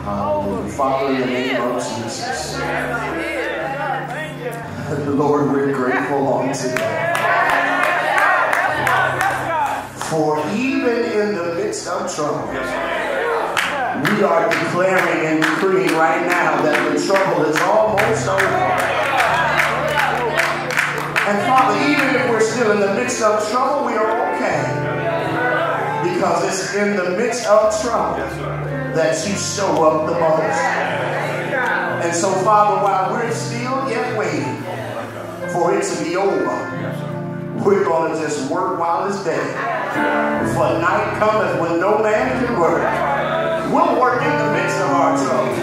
Father, in the name of Jesus, Lord, we're grateful on today. For even in the midst of trouble, we are declaring and decreeing right now that the trouble is almost over. And Father, even if we're still in the midst of trouble, we are okay. Because it's in the midst of trouble that you show up the most. And so, Father, while we're still yet waiting for it to be over, we're going to just work while it's day. For night cometh when no man can work. We'll work in the midst of our trouble,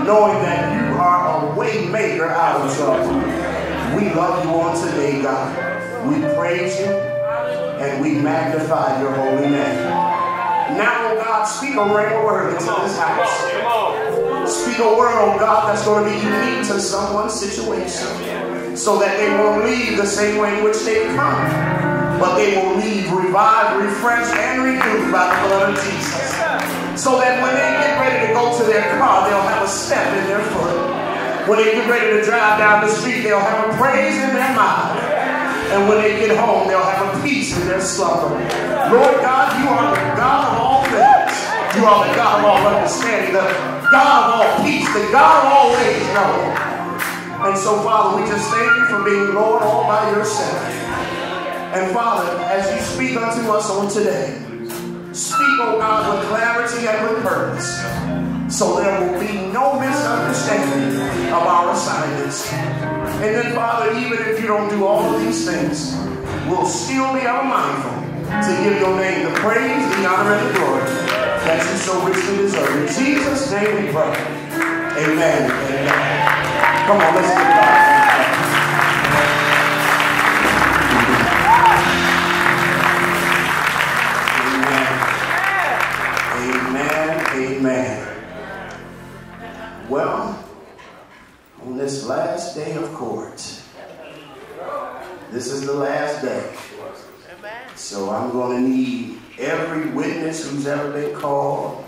knowing that you are a way maker out of trouble. We love you on today, God. We praise you and we magnify your holy name. Now, oh God, speak a rhema word into this house. Speak a word, oh God, that's going to be unique to someone's situation, so that they won't leave the same way in which they've come, but they will leave revived, refreshed, and renewed by the blood of Jesus. So that when they get ready to go to their car, they'll have a step in their foot. When they get ready to drive down the street, they'll have a praise in their mouth. And when they get home, they'll have a peace in their slumber. Lord God, you are the God of all things. You are the God of all understanding, the God of all peace, the God of all ways known. And so, Father, we just thank you for being Lord all by yourself. And Father, as you speak unto us on today, speak, oh God, with clarity and with purpose, so there will be no misunderstanding of our assignments. And then, Father, even if you don't do all of these things, we'll still be ever mindful to give your name the praise, the honor, and the glory that you so richly deserve. In Jesus' name we pray. Amen. Amen. Come on, let's give God. Amen. Well, on this last day of court, this is the last day. So I'm going to need every witness who's ever been called.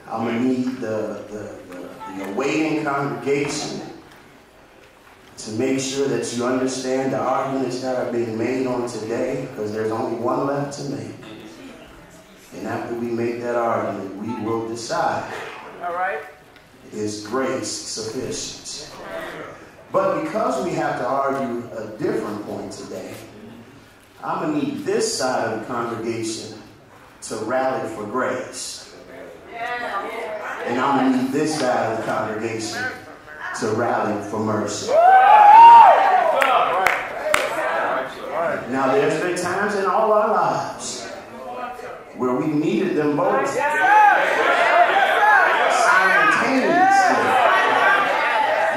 I'm going to need the awaiting congregation to make sure that you understand the arguments that are being made on today, because there's only one left to make. And after we make that argument, we will decide, all right, is grace sufficient? But because we have to argue a different point today, I'm going to need this side of the congregation to rally for grace. And I'm going to need this side of the congregation to rally for mercy. Now, there's been times in all our lives where we needed them both simultaneously.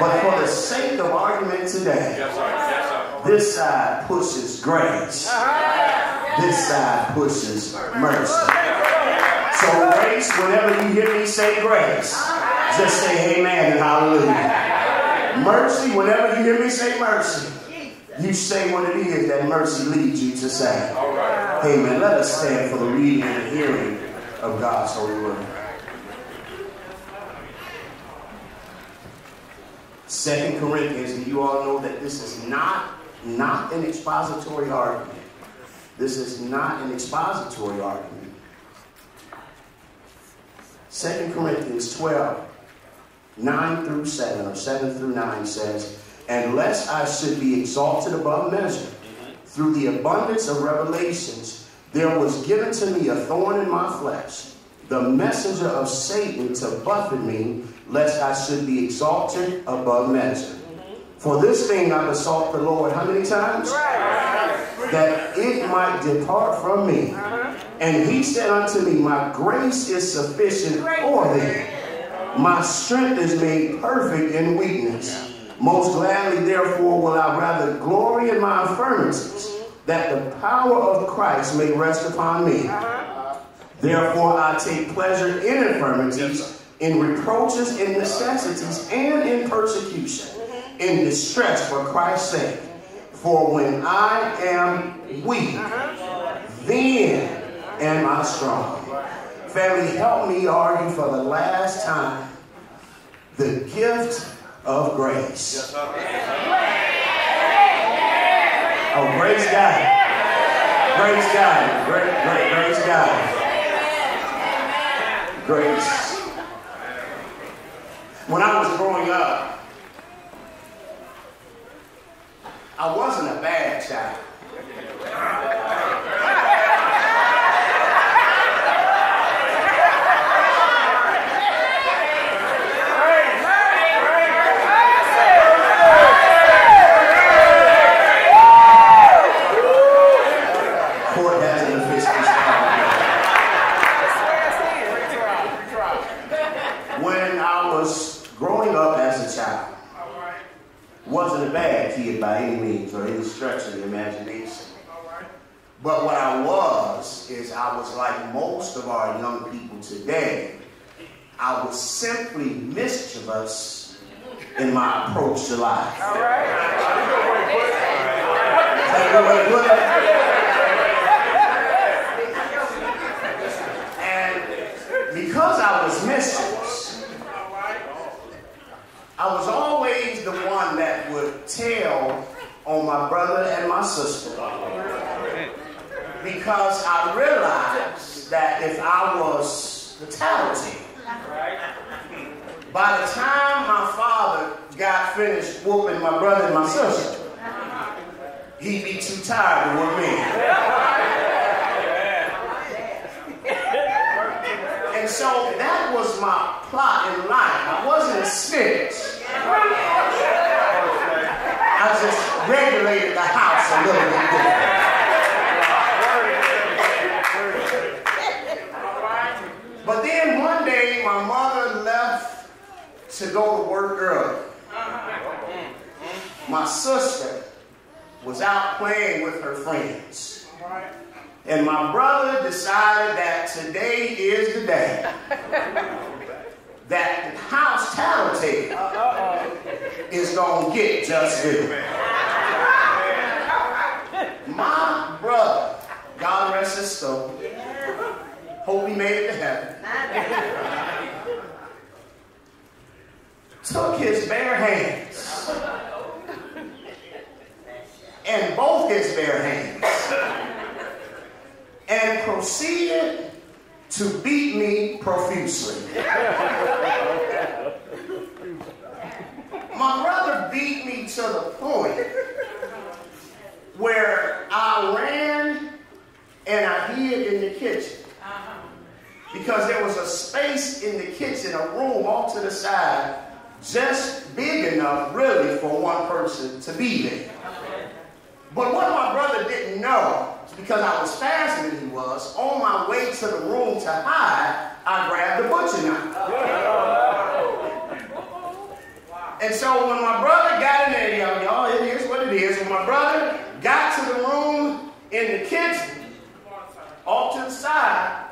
But for the sake of argument today, this side pushes grace. This side pushes mercy. So grace, whenever you hear me say grace, just say amen and hallelujah. Mercy, whenever you hear me say mercy, you say what it is that mercy leads you to say. Amen. Let us stand for the reading and the hearing of God's holy word. 2 Corinthians, and you all know that this is not an expository argument. This is not an expository argument. 2 Corinthians 12, 9 through 7, or 7 through 9 says, "And lest I should be exalted above measure, through the abundance of revelations, there was given to me a thorn in my flesh, the messenger of Satan to buffet me, lest I should be exalted above measure. For this thing I besought the Lord," how many times? "That it might depart from me. And he said unto me, My grace is sufficient for thee. My strength is made perfect in weakness. Most gladly, therefore, will I rather glory in my infirmities, that the power of Christ may rest upon me. Therefore, I take pleasure in infirmities, in reproaches, in necessities, and in persecution, in distress for Christ's sake. For when I am weak, then am I strong." Family, help me argue for the last last time, the gift of grace. Yes, sir. Oh, grace got it. Grace got it. Grace got it. Grace. When I was growing up, I wasn't a bad child. Court hasn't officially started. When I was growing up as a child, wasn't a bad kid by any means or any stretch of the imagination. But what I was is I was like most of our young people today. I was simply mischievous in my approach to life. All right. And because I was mischievous, I was always the one that would tell on my brother and my sister, because I realized that if I was the tattletale, by the time my father got finished whooping my brother and my sister, he'd be too tired to whoop me. And so that was my plot in life. I wasn't a snitch. I just regulated the house a little bit different. But then one day my mother left to go to work early. My sister was out playing with her friends. And my brother decided that today is the day that the house tattletale is going to get just good. My brother, God rest his soul, hope he made it to heaven, took his bare hands, and both his bare hands, and proceeded to beat me profusely. My brother beat me to the point where I ran and I hid in the kitchen. Because there was a space in the kitchen, a room off to the side, just big enough really for one person to be there. But what my brother didn't know, because I was faster than he was, on my way to the room to hide, I grabbed the butcher knife. And so when my brother got in there, y'all, it is what it is. When my brother got to the room in the kitchen, off to the side,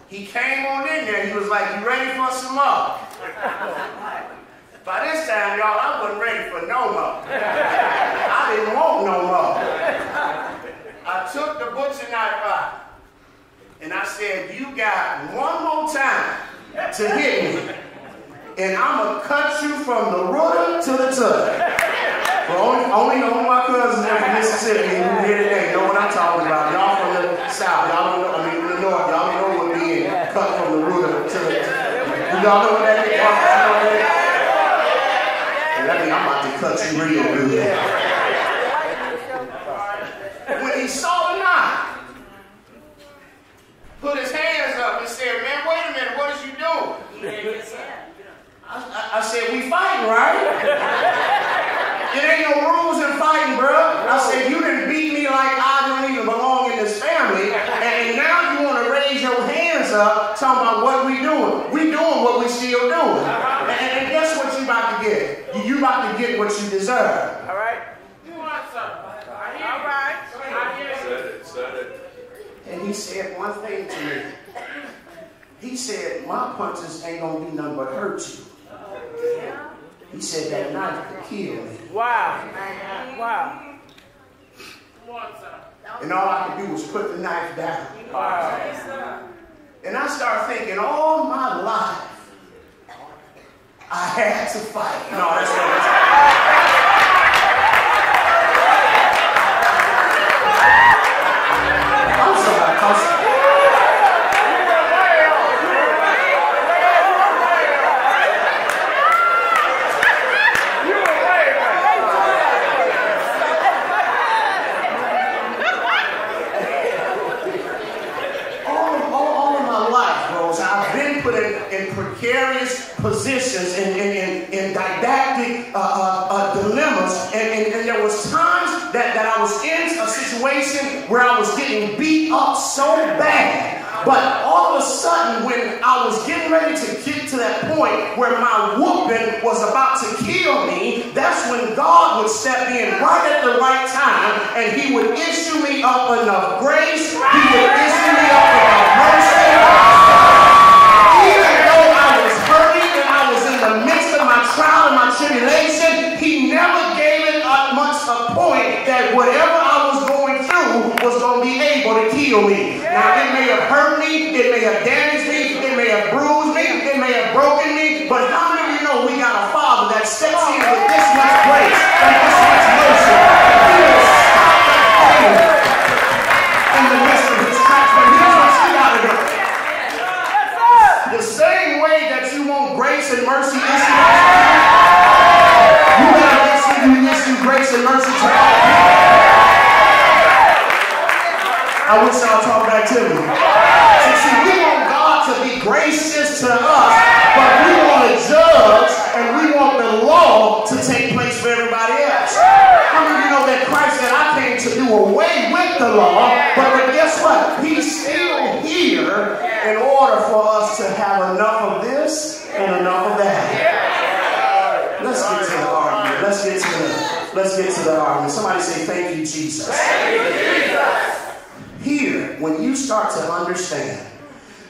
he came on in there. He was like, "You ready for some more?" By this time, y'all, I wasn't ready for no more. I didn't want no more. I took the butcher knife out, and I said, "You got one more time to hit me, and I'm going to cut you from the rooter to the tuck." Only my cousins from Mississippi who here today know what I'm talking about. Y'all from the South, y'all don't know, from the North, y'all don't know what being cut from the rooter to the tuck. Y'all know what that is? That means I'm about to cut you real good. When he saw the knife, put his hands up and said, "Man, wait a minute, what is you doing?" I said, "We fighting, right? It ain't no rules in fighting, bro." I said, "You done beat me like I don't even belong in this family, and now you want to raise your hands up talking about what we doing. We doing what we still doing. And guess what you about to get? You about to get what you deserve." All right. You want something? All right. Said it. And he said one thing to me. He said, "My punches ain't gonna do nothing but hurt you." He said, "That knife could kill me." Wow. Wow. And all I could do was put the knife down. Wow. And I started thinking, all my life, I had to fight. No, that's not. I'm sorry. I'm sorry. All of my life, Rose, I've been put in precarious positions, in didactic dilemmas, and there was times that I was in a situation where I was getting beat up so bad. But all of a sudden, when I was getting ready to get to that point where my whooping was about to kill me, that's when God would step in right at the right time, and he would issue me up enough grace. He would issue me up enough mercy. Even though I was hurting and I was in the midst of my trial and my tribulation, he never gave it much a point that whatever I was going through was going to be able to kill me. Now, it may have hurt me, it may have damaged me, it may have bruised me, it may have broken me, but how many of you know we got a Father that steps in with this much grace and this much mercy? He will stop that pain in the midst of his tracks, but here's what you got to do. The same way that you want grace and mercy issued, you got to make sure you issue grace and mercy to all people. I wish y'all talk back to me. See, we want God to be gracious to us, but we want to judge and we want the law to take place for everybody else. How many of you know that Christ said, I came to do away with the law, but guess what? He's still here in order for us to have enough of this and enough of that. Let's get to the argument. Let's get to the argument. Somebody say, thank you, Jesus. Thank you, Jesus. Here, when you start to understand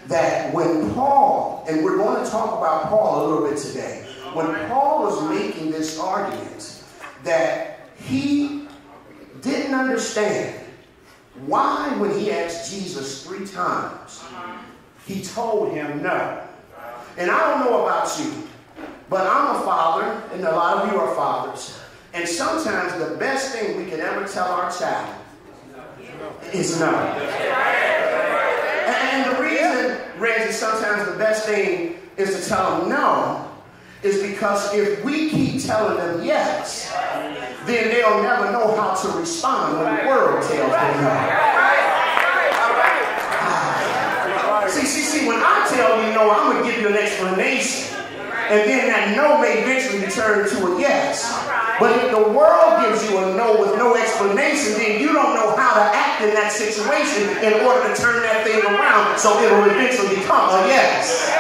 that when Paul, and we're going to talk about Paul a little bit today, when Paul was making this argument that he didn't understand why when he asked Jesus 3 times, he told him no. And I don't know about you, but I'm a father, and a lot of you are fathers, and sometimes the best thing we can ever tell our child is no. And the reason, Reggie, sometimes the best thing is to tell them no is because if we keep telling them yes, then they'll never know how to respond when the world tells them no. See, when I tell you no, I'm going to give you an explanation. And then that no may eventually turn to a yes. But if the world gives you a no with no explanation, then you don't know how to act in that situation in order to turn that thing around so it'll eventually become a yes.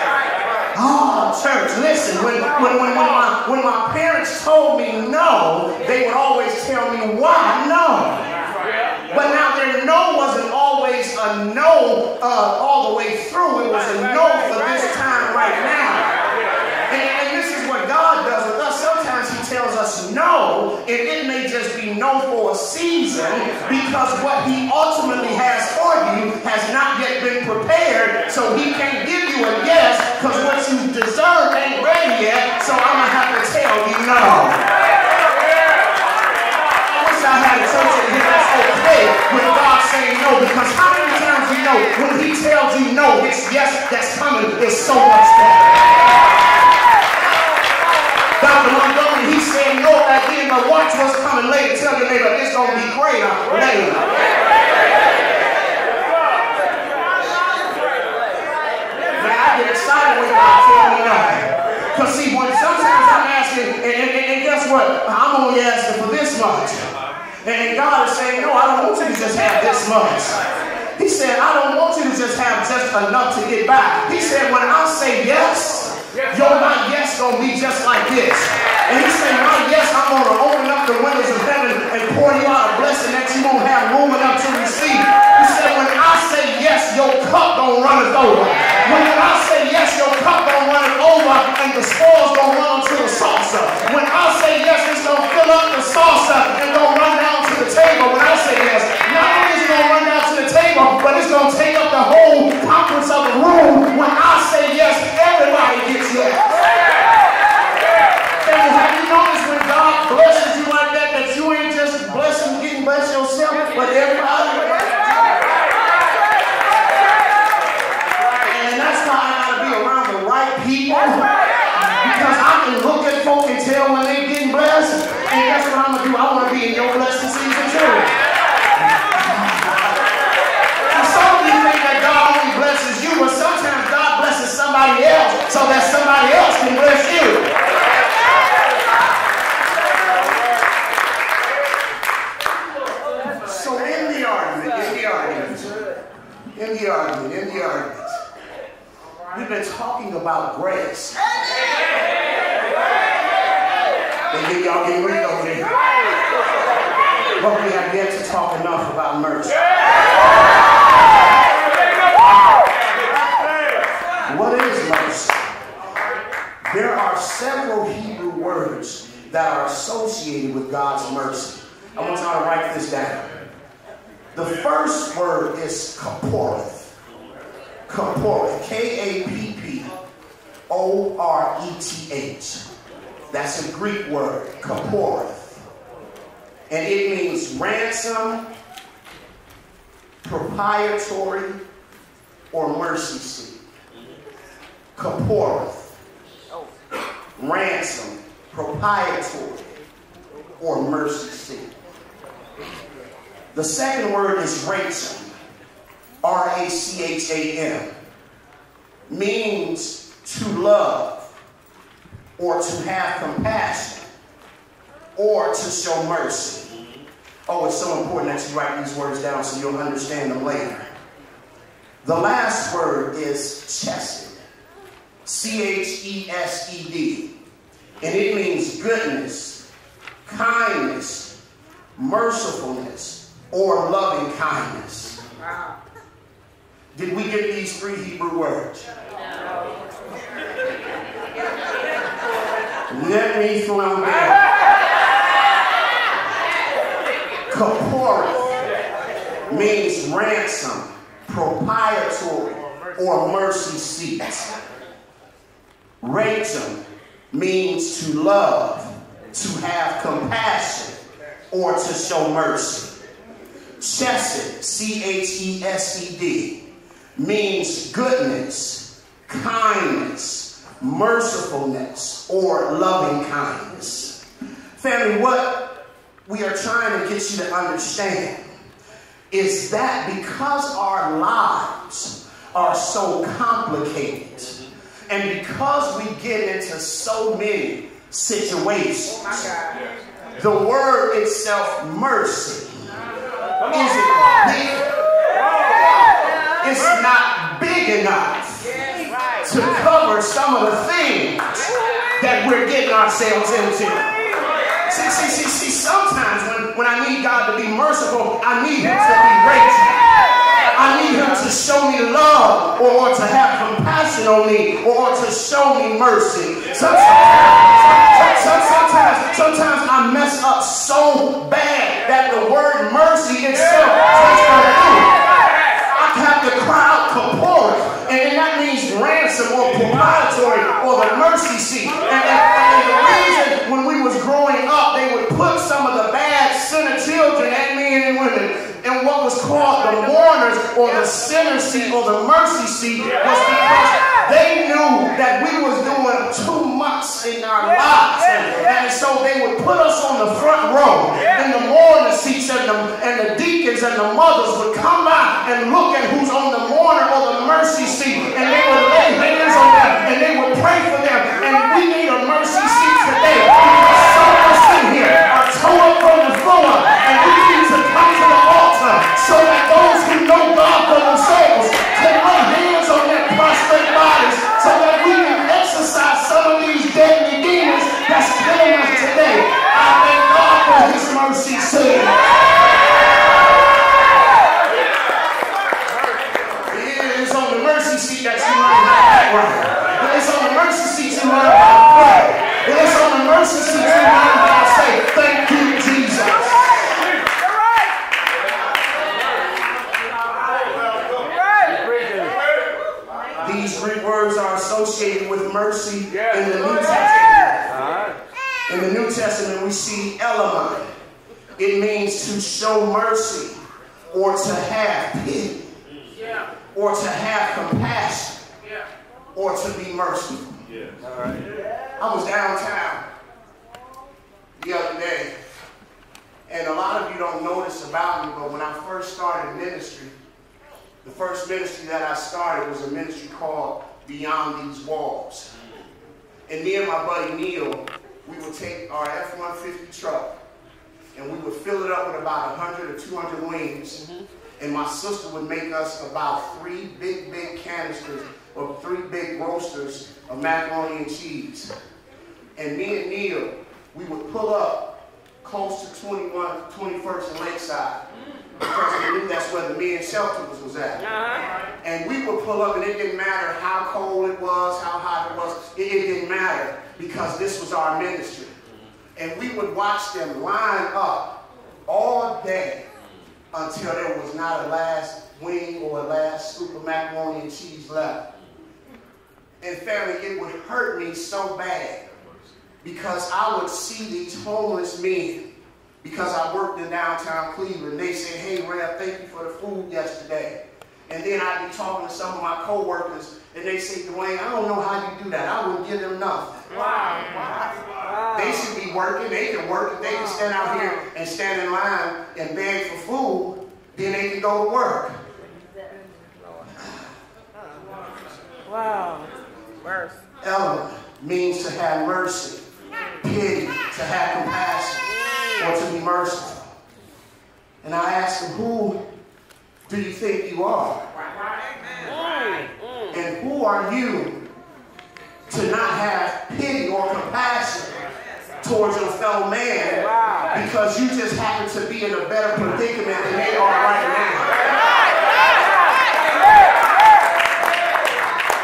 Oh, church, listen, when my parents told me no, they would always tell me why no. But now their no wasn't always a no all the way through. It was a no for this time right now. And this is what God does with us. Sometimes he tells us no, and it may just be no for a season because what he ultimately has for you has not yet been prepared, so he can't give you a yes because what you deserve ain't ready yet, so I'm going to have to tell you no. I wish I had a church in here that's okay with God saying no, because how many times you know when he tells you no, this yes that's coming is so much better. Dr. Montgomery, he said no at the end, but watch what's coming later. Tell your neighbor, it's going to be greater later. Now, I get excited when God tells me no. Because see, when sometimes I'm asking, and guess what? I'm only asking for this much. And God is saying, no, I don't want you to just have this much. He said, I don't want you to just have just enough to get by. He said, when I say yes, my yes gonna be just like this. And he said, my yes, I'm gonna open up the windows of heaven and pour you out a blessing that you won't have room enough to receive. He said, when I say yes, your cup gonna run it over. When I say yes, your cup gonna run it over and the spoils gonna run to the saucer. When I say yes, it's gonna fill up the saucer and gonna run down to the table. When I say yes, not only is it gonna run down to the table, but it's gonna take up the whole conference of the room. When I say yes, everybody gets yes. people. Because I can look at folk and tell when they're getting blessed. And that's what I'm going to do. I want to be in your blessing season too. And some of you think that God only blesses you, but sometimes God blesses somebody else so that somebody else can bless you. So in the argument, we've been talking about grace. And y'all getting weak over there. But we have yet to talk enough about mercy. What is mercy? There are several Hebrew words that are associated with God's mercy. I want y'all to write this down. The first word is kaporeth. Kaporeth. K-A-P-P-O-R-E-T-H. That's a Greek word, kaporeth. And it means ransom, propitiatory, or mercy seat. Kaporeth. Ransom, propitiatory, or mercy seat. The second word is racham. R-A-C-H-A-M. Means to love, or to have compassion, or to show mercy. Oh, it's so important that you write these words down so you'll understand them later. The last word is chesed. C-H-E-S-E-D. And it means goodness, kindness, mercifulness, or loving kindness. Wow. Did we get these three Hebrew words? No. Let me throw back. Kaporeth means ransom, propitiatory, or mercy seat. Racham means to love, to have compassion, or to show mercy. Chesed, C-H-E-S-E-D, means goodness, kindness, mercifulness, or loving kindness. Family, what we are trying to get you to understand is that because our lives are so complicated and because we get into so many situations, the word itself, mercy, isn't big. It's not big enough to cover some of the things that we're getting ourselves into. See, sometimes when I need God to be merciful, I need him to be gracious. I need him to show me love, or to have compassion on me, or to show me mercy. Sometimes I mess up so bad that the word mercy itself takes my name. I have to cry out kaporeth, and that means ransom or propitiatory or the mercy seat. And the reason when we was growing up, they would put some of the bad sinner children and men and women in what was called the mourners or the sinner seat or the mercy seat, was because they knew that we was doing too much in our lives. And so they would put us on the front row in the mourner seats, and the deacons and the mothers would come by and look at who's on the mourner or the mercy seat, and they would lay hands on them and they would pray for them. And we need a mercy seat today because some of us in here are torn up from the floor, and we need to come to the altar so that those who know God for themselves can lay hands on their prostrate bodies so that we can exorcise some of these deadly demons that's killing us today. I thank God for his mercy seat. It's on the mercy seat that you learn how to act right. It's on the mercy seat you learn how to pray. It's on the mercy seat you learn how to say, thank you, Jesus. These Greek words are associated with mercy in the New Testament. In the New Testament, we see elamai. It means to show mercy, or to have pity, or to have compassion, or to be merciful. Yes. All right. I was downtown the other day, and a lot of you don't know this about me, but when I first started ministry, the first ministry that I started was a ministry called Beyond These Walls. And me and my buddy Neil, we would take our F-150 truck, and we would fill it up with about 100 or 200 wings, and my sister would make us about 3 big canisters or 3 big roasters of macaroni and cheese. And me and Neil, we would pull up close to 21st and Lakeside, because we knew that's where the men's shelter was at. And we would pull up, and it didn't matter how cold it was, how hot it was, it didn't matter, because this was our ministry. And we would watch them line up all day until there was not a last wing or a last scoop of macaroni and cheese left. And family, it would hurt me so bad, because I would see these homeless men, because I worked in downtown Cleveland. They said, "Hey, Rev, thank you for the food yesterday." And then I'd be talking to some of my coworkers, and they say, "Dwayne, I don't know how you do that. I wouldn't give them nothing." Wow. They should be working. They can work. If they can stand out here and stand in line and beg for food, then they can go to work. Wow. Mercy. Ella means to have mercy, pity, to have compassion, or to be merciful. And I asked him, who do you think you are? And who are you to not have pity or compassion towards your fellow man, because you just happen to be in a better predicament than they are right now?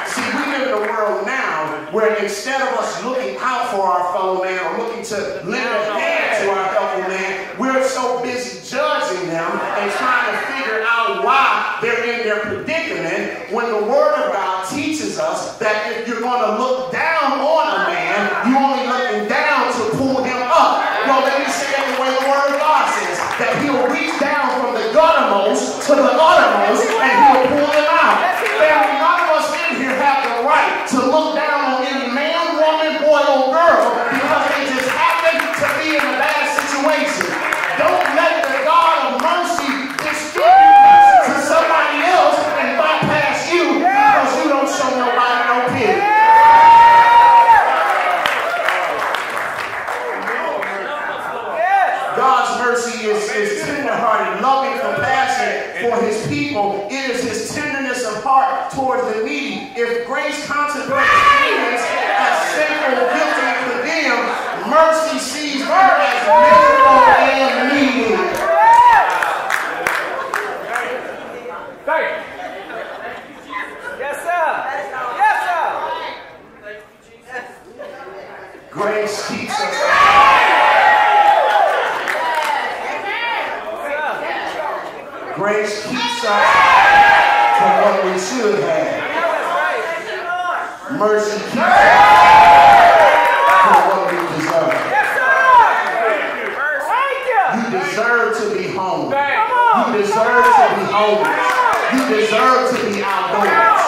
See, we live in a world now where instead of us looking out for our fellow man or looking to lend a hand to our fellow man, we're so busy judging them and trying to figure out why they're in their predicament, when the Word of God teaches us that if you're going to look down on a man, you're only looking down to pull him up. Well, let me say it the way the Word of God says, that he'll reach down from the guttermost to the uttermost and he'll pull him out. Family, none of us in here have the right to look down on any man, woman, boy, or girl because they just happen to be in a bad situation. Don't let the God of mercy distribute mercy to somebody else and bypass you because you don't show nobody no pity. God's mercy is tender-hearted, loving compassion for his people. It is his tenderness of heart towards the needy. If grace contemplates humans as sinful, guilty, and condemned, mercy sees them as miserable and needy. Thank you. Yes, sir. Yes, sir. Grace keeps us. Grace keeps us from what we should have. Mercy keeps us from what we deserve. You deserve to be home. You deserve to be homeless. You deserve to be outdoors.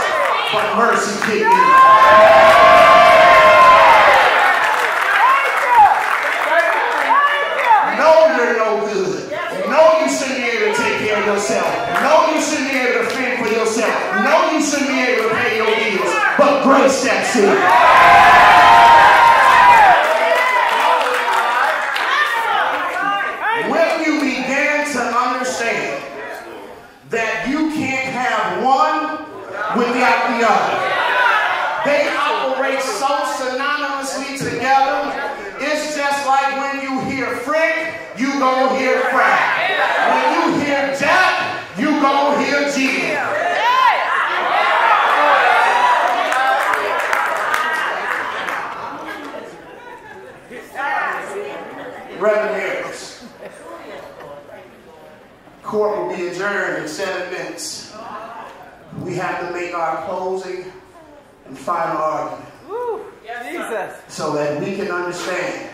But mercy keeps you. No, you're no good. No, you shouldn't be able to take care of yourself. No, you shouldn't be able to fend for yourself. No, you shouldn't be able to pay your bills. But grace steps in. When you begin to understand that you can't have one without the other, they operate so synonymously together. It's just like when you hear Frick, you gon' hear Frack. When you hear Jack, you gon' hear Jim. Reverend Harris, court will be adjourned in 7 minutes. We have to make our closing and final argument. Jesus. So that we can understand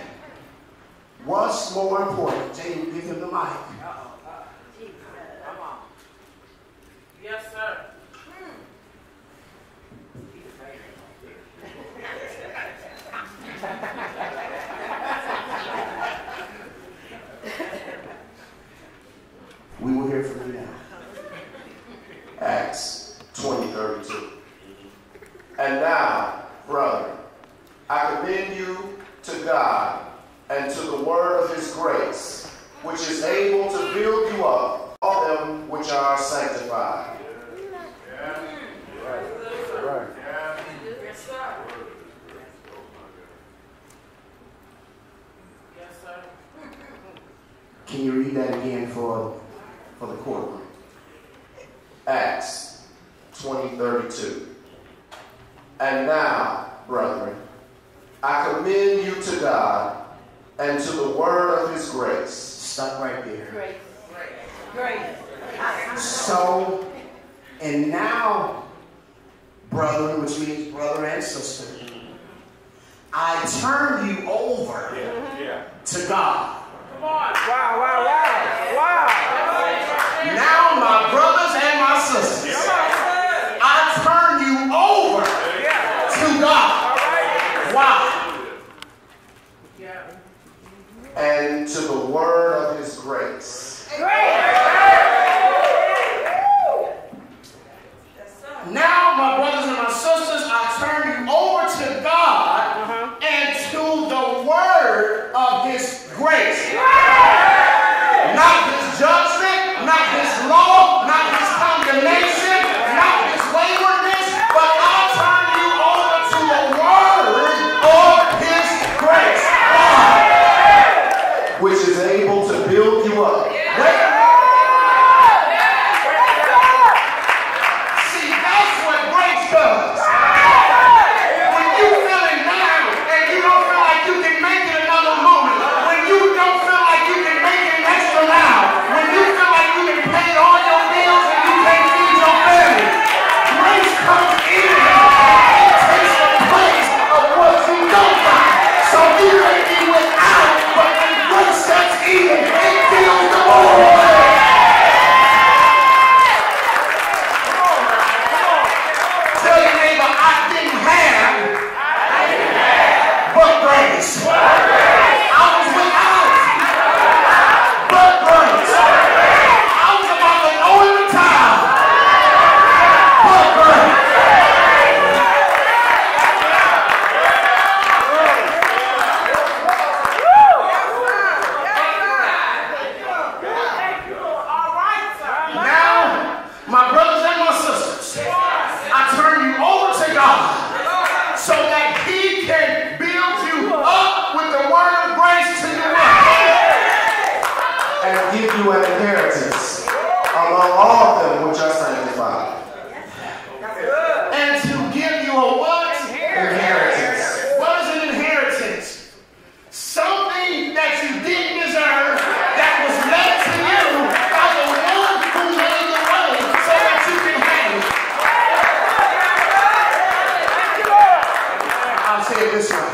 what's more important. Jay, give him the mic. Yes, sir. I commend you to God and to the word of his grace, which is able to build you up, all them which are sanctified. Right. Can you read that again for the courtroom? Acts 20:32. And now, brethren, I commend you to God and to the word of his grace. Stop right there. Great. So, and now, brethren, which means brother and sister, I turn you over to God. Wow. Now, my brothers and my sisters, I turn you over to God. Wow. And to the word of his grace. Now, my brothers and my sisters, I turn you over to God and to the word of his grace. Not his judgment, not his law, not his condemnation, not his waywardness, but I'll turn you over to the word of his grace, which is able to build you up. See, that's what grace does. When you're feeling down and you don't feel like you can make it another moment, when you don't feel like you can make it an extra now, when you feel like you can pay all your bills and you can't feed your family, grace comes in and takes the place of what you don't got. So you may be without, but when grace steps in, it fills the void. Tell your neighbor, I didn't have but grace. I was without but grace. I was about to throw in the towel but grace. Now, my brothers and my sisters, I turn you over to God so that he can build you up with the word of grace to you and give you an inheritance among all of them which are sanctified. And to give you a what? Inheritance. What is an inheritance? Something that you didn't deserve that was left to you by the one who made the way so that you can have it. I'll say it this way.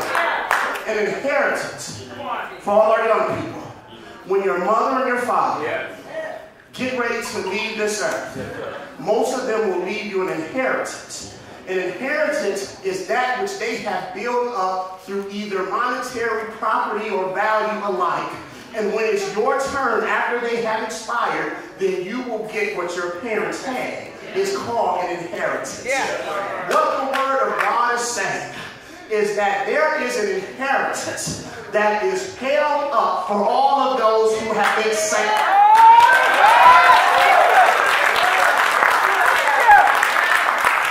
An inheritance for all our young people. When your mother and your father get ready to leave this earth, most of them will leave you an inheritance. An inheritance is that which they have built up through either monetary property or value alike. And when it's your turn after they have expired, then you will get what your parents had. It's called an inheritance. What the word of God is saying is that there is an inheritance that is held up for all of those who have been saved.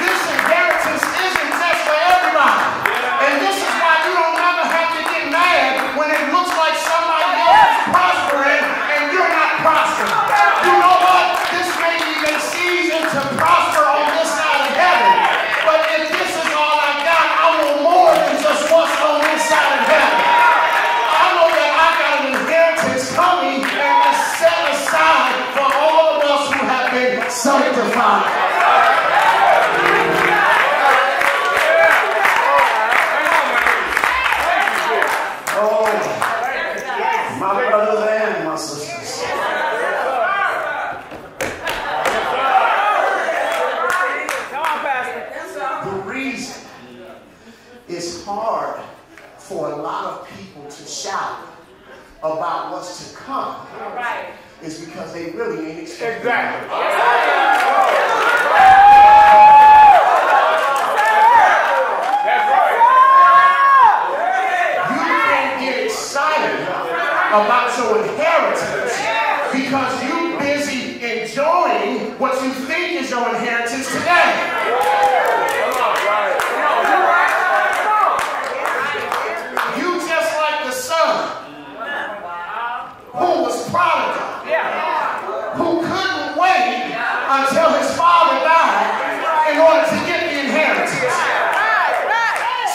This inheritance isn't just for everybody. And this is why you don't ever have to get mad when it looks like somebody else is prospering and you're not prospering. You know what? This may be a season to prosper on this side of heaven. But if this is all I got, I want more than just what's on this side of heaven. I know that I got an inheritance coming and it's set aside for all of us who have been sanctified. My brothers and my sisters. Come on, Pastor. The reason it's hard for a lot of people to shout about what's to come is because they really ain't expecting it. That's right. about your inheritance because you're busy enjoying what you think is your inheritance today. You just like the son who was prodigal, who couldn't wait until his father died in order to get the inheritance.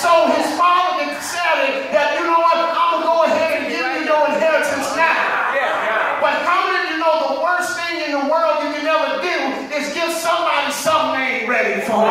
So his father decided that, you know what, I'm going to go ahead and give you your inheritance now. But how many of you know the worst thing in the world you can ever do is give somebody something they ain't ready for?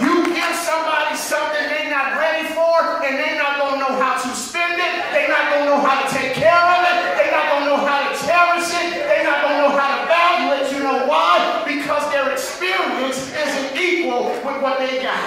You give somebody something they're not ready for, and they're not going to know how to spend it. They're not going to know how to take care of it. They're not going to know how to cherish it. They're not going to know how to value it. You know why? Because their experience isn't equal with what they got.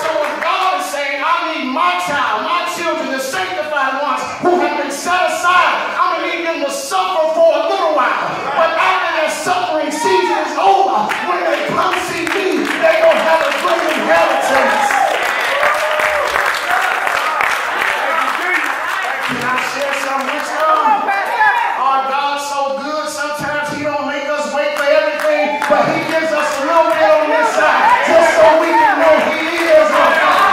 So if God is saying, I need my child, my children, the sanctified ones who have been set aside, I'm going to need them to suffer for a little while. But after their suffering season is over, when they come see me, they're going to have a great inheritance. Can I share some with you? Our God's so good, sometimes he don't make us wait for everything, but he gives us a little bit on this side, just so we can know he is our God.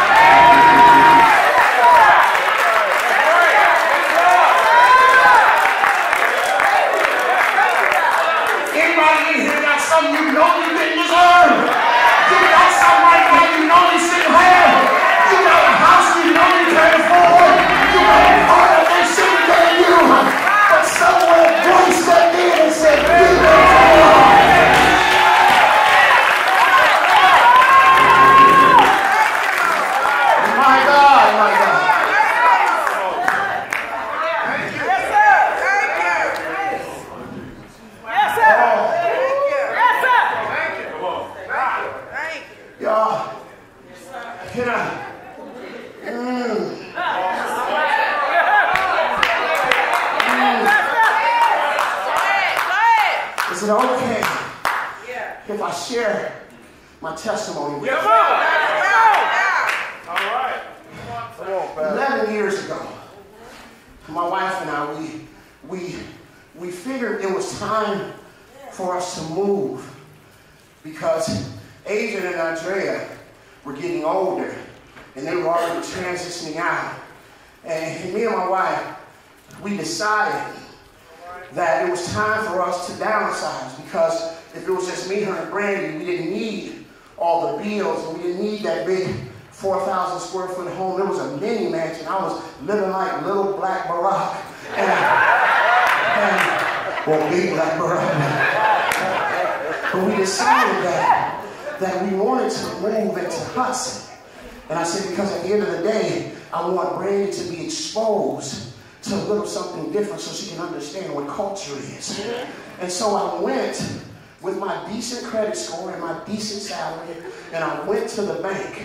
Anybody in here got something you know you didn't deserve? You got something right now you know you shouldn't have? You got a house you know you can't afford? You got a car that they shouldn't get you? But somewhere grace stepped in and said, you my God, my God. Thank you. Yes, sir. Thank you. Yes, sir. Thank you. Yes, sir. Thank you. Come on. Thank you. Y'all, can I? Is it okay if I share my testimony with you? All right. 11 years ago, my wife and I, we figured it was time for us to move because Adrian and Andrea were getting older and they were already transitioning out. And me and my wife, we decided that it was time for us to downsize because if it was just me, her, and Brandy, we didn't need all the bills and we didn't need that big 4,000 square foot home. There was a mini mansion. I was living like little Black Barack. Well, big Black Barack. But we decided that we wanted to move into Hudson. And I said, because at the end of the day, I want Brandy to be exposed to a little something different so she can understand what culture is. And so I went with my decent credit score and my decent salary, and I went to the bank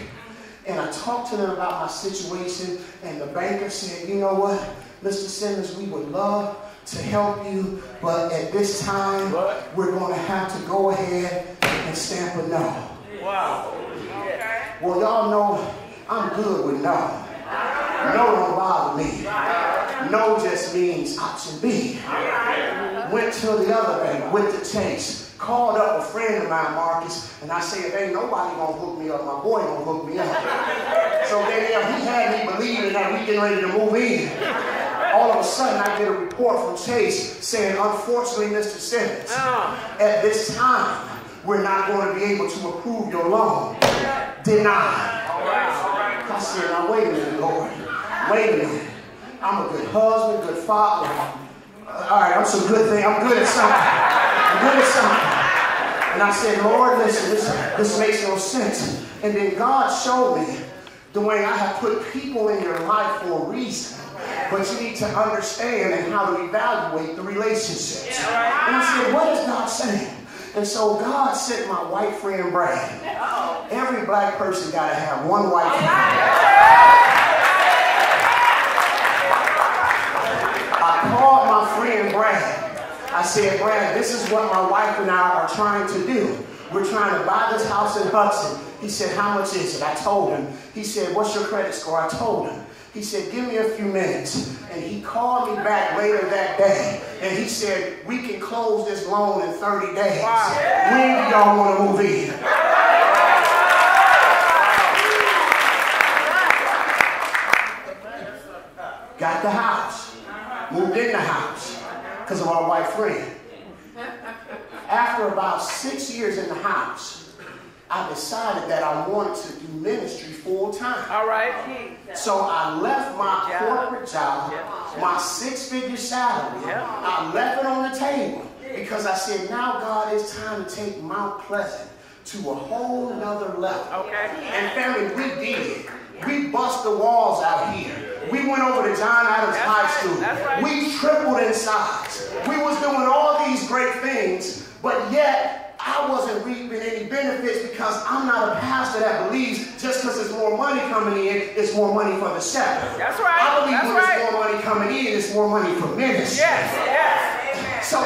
and I talked to them about my situation, and the banker said, you know what, Mr. Simmons, we would love to help you, but at this time, we're going to have to go ahead and stamp a no. Wow. Well, y'all know I'm good with no. No don't bother me. No just means option B. Went to the other bank, went to Chase, called up a friend of mine, Marcus, and I said, if ain't nobody gonna hook me up, my boy gonna hook me up. So then he had me believing that we getting ready to move in. All of a sudden, I get a report from Chase saying, unfortunately, Mr. Simmons, at this time, we're not going to be able to approve your loan. Denied. I said, now wait a minute, Lord. Wait a minute. I'm a good husband, good father. All right, I'm some good thing. I'm good at something. I'm good at something. And I said, Lord, listen, this makes no sense. And then God showed me, Dwayne, I have put people in your life for a reason. But you need to understand and how to evaluate the relationships. And I said, what is God saying? And so God sent my white friend Brad. Every black person got to have one white friend. I called my friend Brad. I said, Brad, this is what my wife and I are trying to do. We're trying to buy this house in Hudson. He said, how much is it? I told him. He said, what's your credit score? I told him. He said, give me a few minutes. And he called me back later that day. And he said, we can close this loan in 30 days. Wow. When do y'all want to move in? Got the house. Moved in the house because of our white friend. After about 6 years in the house, I decided that I wanted to do ministry full time. All right. So I left my corporate job, my 6-figure salary. I left it on the table because I said, now God, it's time to take Mount Pleasant to a whole nother level. Okay. And family, we did. We bust the walls out here. We went over to John Adams High School. Right. We tripled in size. We was doing all these great things, but yet I wasn't reaping any benefits because I'm not a pastor that believes just because there's more money coming in, it's more money for the shepherd. That's right. I believe That's when right. there's more money coming in, it's more money for ministry. Yes. So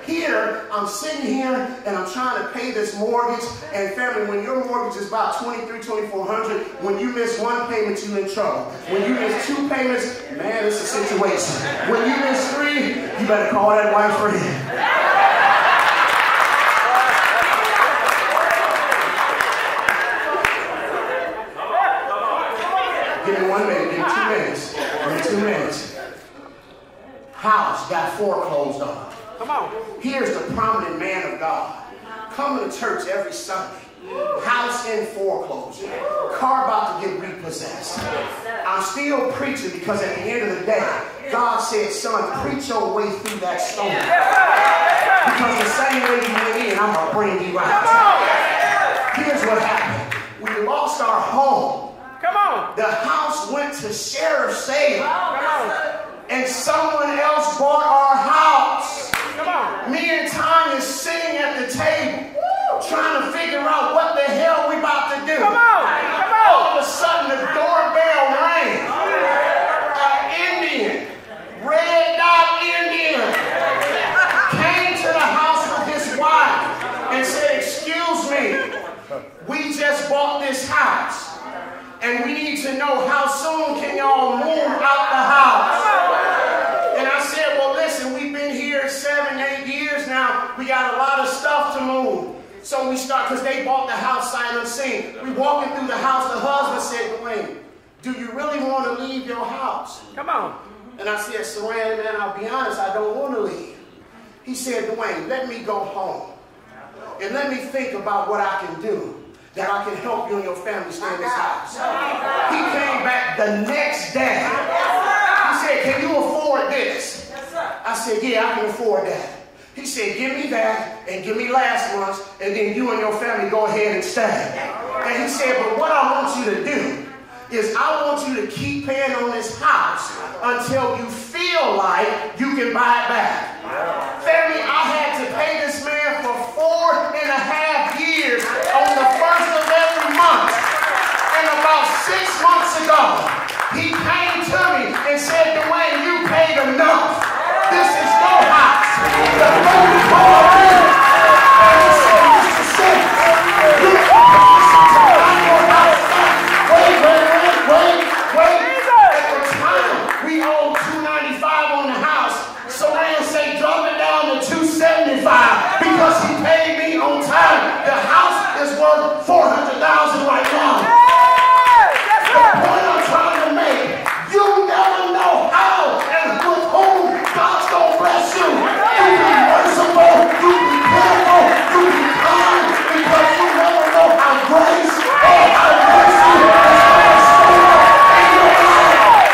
here, I'm sitting here and I'm trying to pay this mortgage. And family, when your mortgage is about $2,400, when you miss one payment, you're in trouble. When you miss 2 payments, man, it's a situation. When you miss 3, you better call that white friend. Give me 1 minute, give me 2 minutes. Give me 2 minutes. House got foreclosed on. Come on. Here's the prominent man of God. Coming to church every Sunday. House in foreclosure. Car about to get repossessed. I'm still preaching because at the end of the day, God said, son, preach your way through that storm. Because the same way you went in, I'm going to bring you out. Here's what happened. We lost our home. Come on. The house went to sheriff's sale. Come on. And someone else bought our house. Come on. Me and Tanya is sitting at the table trying to figure out what the hell we about to do. Come on. Come on. All of a sudden the doorbell rang. An Indian, red dot Indian, came to the house with his wife and said, excuse me, we just bought this house. And we need to know how soon can y'all move out the house. And I said, well, listen, we've been here 7, 8 years now. We got a lot of stuff to move. So we start, because they bought the house sight unseen. We walking through the house. The husband said, Dwayne, do you really want to leave your house? Come on. And I said, Saran, man, I'll be honest, I don't want to leave. He said, Dwayne, let me go home. And let me think about what I can do that I can help you and your family stay in this house. He came back the next day. He said, can you afford this? I said, yeah, I can afford that. He said, give me that and give me last month's, and then you and your family go ahead and stay. And he said, but what I want you to do is I want you to keep paying on this house until you feel like you can buy it back. Family, I had to pay this man for 4.5 years on the first of every month. And about 6 months ago, he came to me and said, Dwayne, you paid enough. This is no house. The Lord called in and he said, Mr. Six, you buy your house back. Wait. At the time, we owed $295 on the house. Saran say drop it down to $275 because he paid me on time. The house is worth $400,000 right now. The point I'm trying to make, you never know how and with whom God's gonna bless you. You be merciful, you be careful, you be kind, because you never know how grace or how mercy is gonna show up in your life.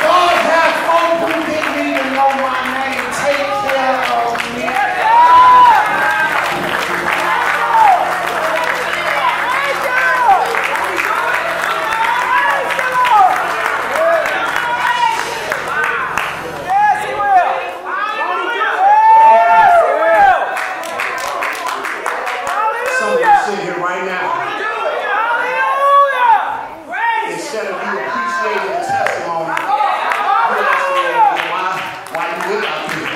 God has folk who didn't even know my name. Take care of me. Instead of you appreciating gave you the testimony. You understand why you went out here.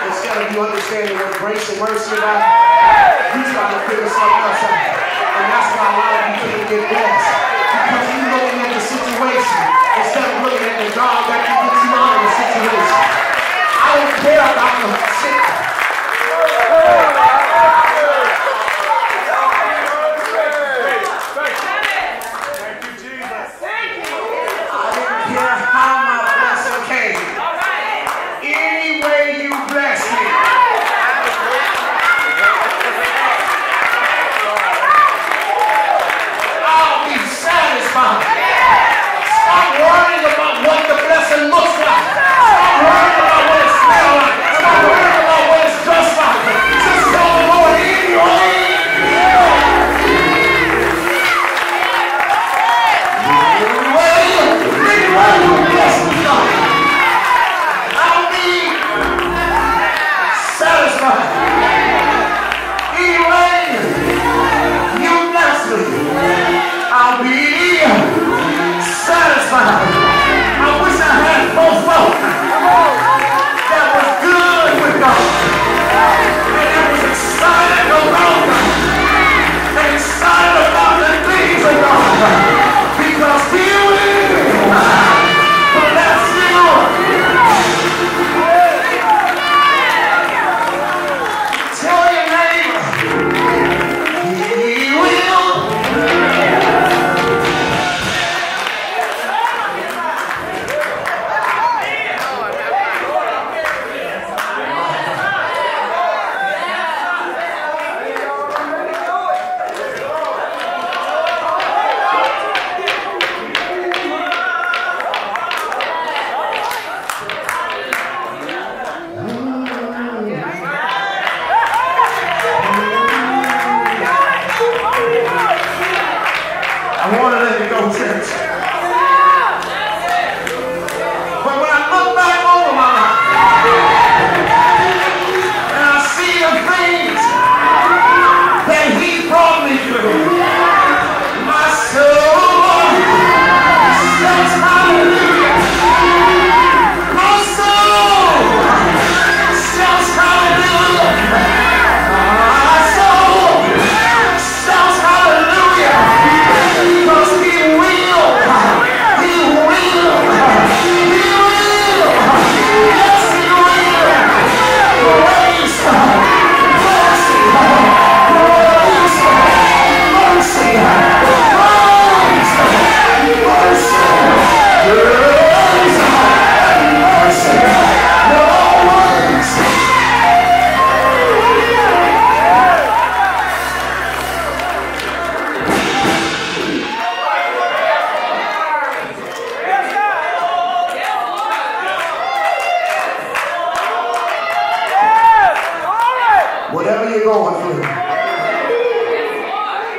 Instead of you understanding what grace and mercy about, you try to figure something else out. And that's why a lot of you can't get blessed. Because you're looking at the situation instead of looking at the God that can get you out of the situation. I don't care about the sickness. Stop worrying about what the blessing looks like. Stop worrying about what it smells like. Stop worrying about what it's just like. Just tell the Lord in your name. Anywhere you bless me, God, I'll be satisfied. Anyway you bless me, I'll be satisfied. I wish I had more folk that was good with God and that was excited about God and excited about the things of God, because He will bless you. Tell your neighbor, He will. I want to let it go, church. But when I look back over my life and I see the things that He brought me through, my soul says hallelujah. My soul says hallelujah. My soul says hallelujah. Because He will, yes He will, grace, mercy, whatever you're going through,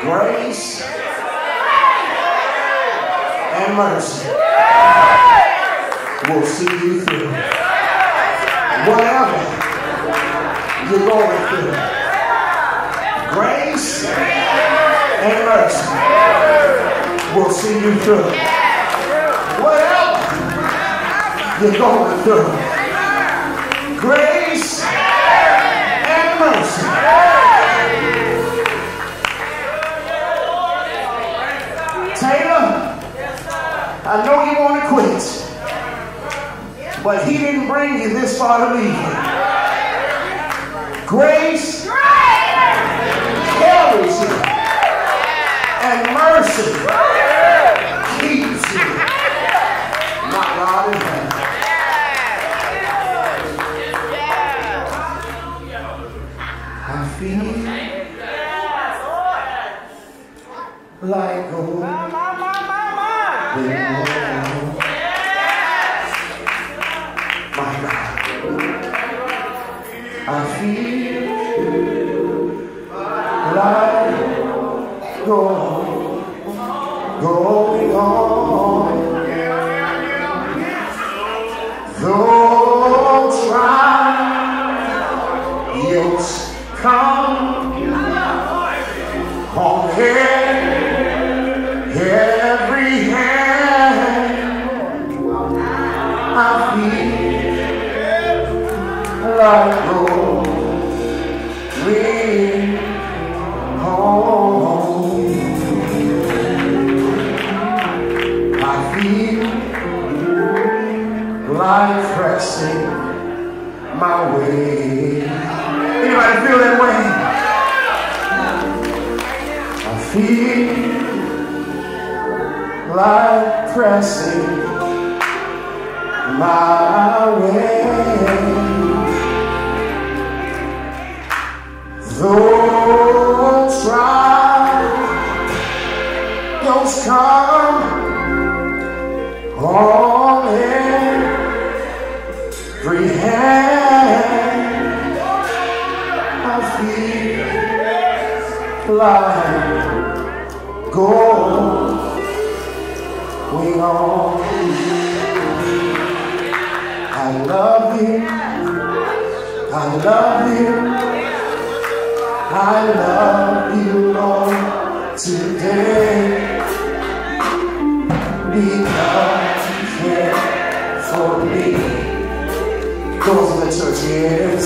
grace and mercy will see you through. Whatever you're going through, grace and mercy will see you through. Whatever you're going through, grace and mercy. Taylor, I know you want to quit, but He didn't bring you this far to leave you. Grace carries you, and mercy keeps you. My God in heaven. I feel like gold. My God. I feel like gold going on. Though trials come on every hand, like rolling home. I feel like pressing my way. Anybody feel that way? I feel like pressing my way. Though trials come on every hand, I feel like going on. I love you, I love you, I love you, Lord, today, because you care for me. Goes to the church, yes,